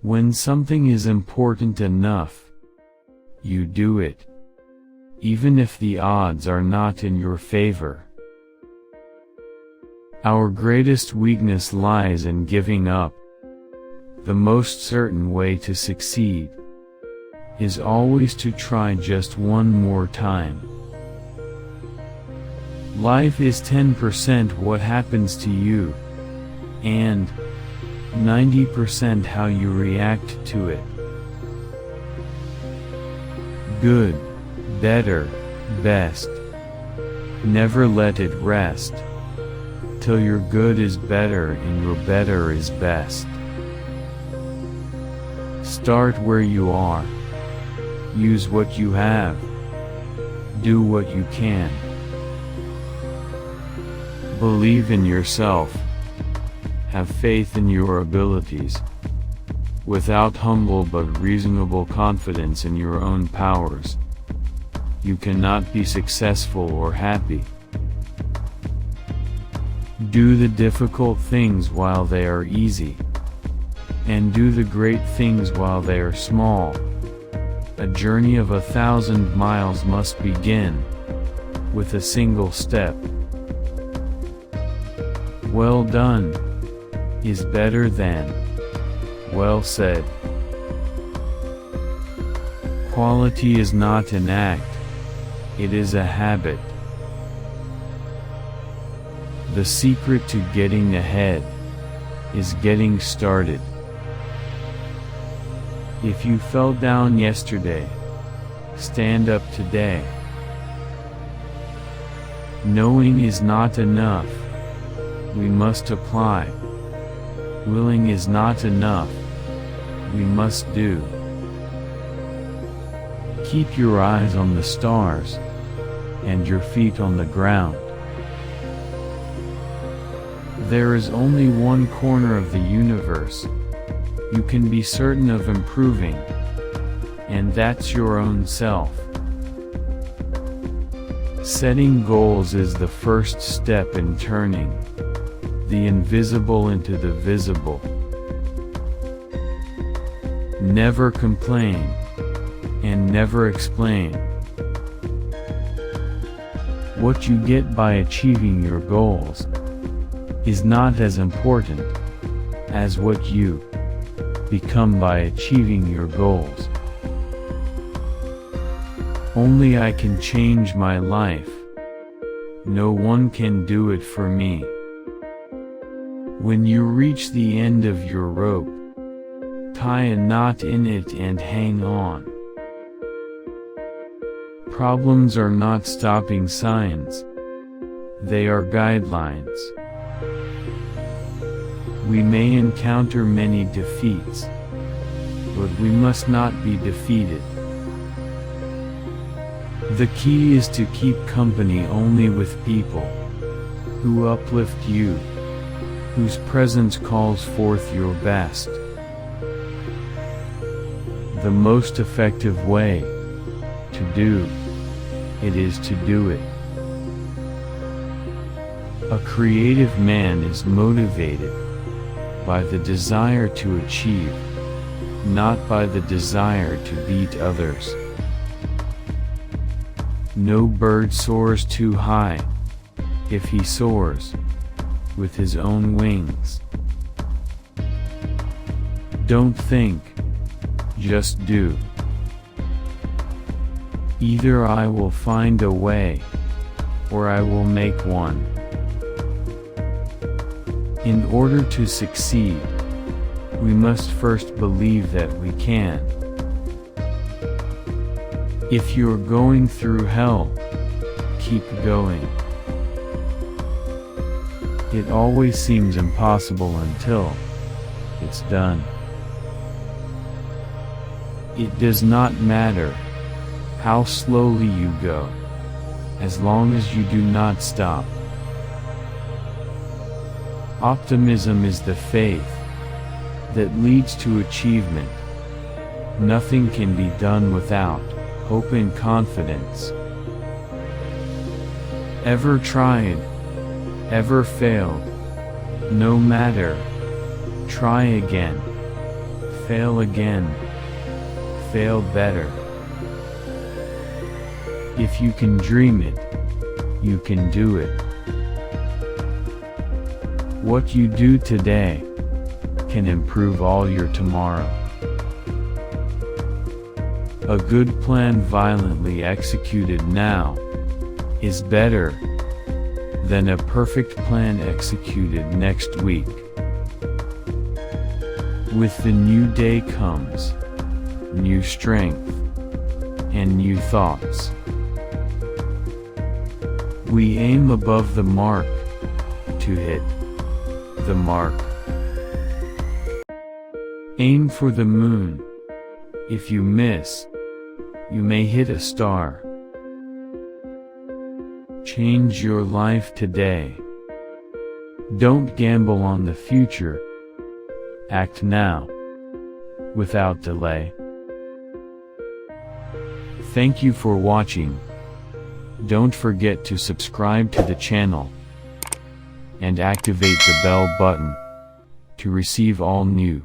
When something is important enough, you do it, even if the odds are not in your favor. Our greatest weakness lies in giving up. The most certain way to succeed is always to try just one more time. Life is 10% what happens to you, and 90% how you react to it. Good, better, best. Never let it rest till your good is better and your better is best. Start where you are. Use what you have. Do what you can. Believe in yourself. Have faith in your abilities. Without humble but reasonable confidence in your own powers, you cannot be successful or happy. Do the difficult things while they are easy, and do the great things while they are small. A journey of 1,000 miles must begin with a single step. Well done is better than well said. Quality is not an act, it is a habit. The secret to getting ahead is getting started. If you fell down yesterday, stand up today. Knowing is not enough, we must apply. Willing is not enough, we must do. Keep your eyes on the stars, and your feet on the ground. There is only one corner of the universe you can be certain of improving, and that's your own self. Setting goals is the first step in turning the invisible into the visible. Never complain, and never explain. What you get by achieving your goals is not as important as what you become by achieving your goals. Only I can change my life. No one can do it for me. When you reach the end of your rope, tie a knot in it and hang on. Problems are not stopping signs. They are guidelines. We may encounter many defeats, but we must not be defeated. The key is to keep company only with people who uplift you, whose presence calls forth your best. The most effective way to do it is to do it. A creative man is motivated by the desire to achieve, not by the desire to beat others. No bird soars too high if he soars with his own wings. Don't think, just do. Either I will find a way, or I will make one. In order to succeed, we must first believe that we can. If you're going through hell, keep going. It always seems impossible until it's done. It does not matter how slowly you go, as long as you do not stop. Optimism is the faith that leads to achievement. Nothing can be done without hope and confidence. Ever tried? Ever failed? No matter. Try again. Fail again. Fail better. If you can dream it, you can do it. What you do today can improve all your tomorrow. A good plan violently executed now is better than a perfect plan executed next week. With the new day comes new strength and new thoughts. We aim above the mark to hit the mark. Aim for the moon. If you miss, you may hit a star. Change your life today. Don't gamble on the future. Act now, without delay. Thank you for watching. Don't forget to subscribe to the channel and activate the bell button to receive all new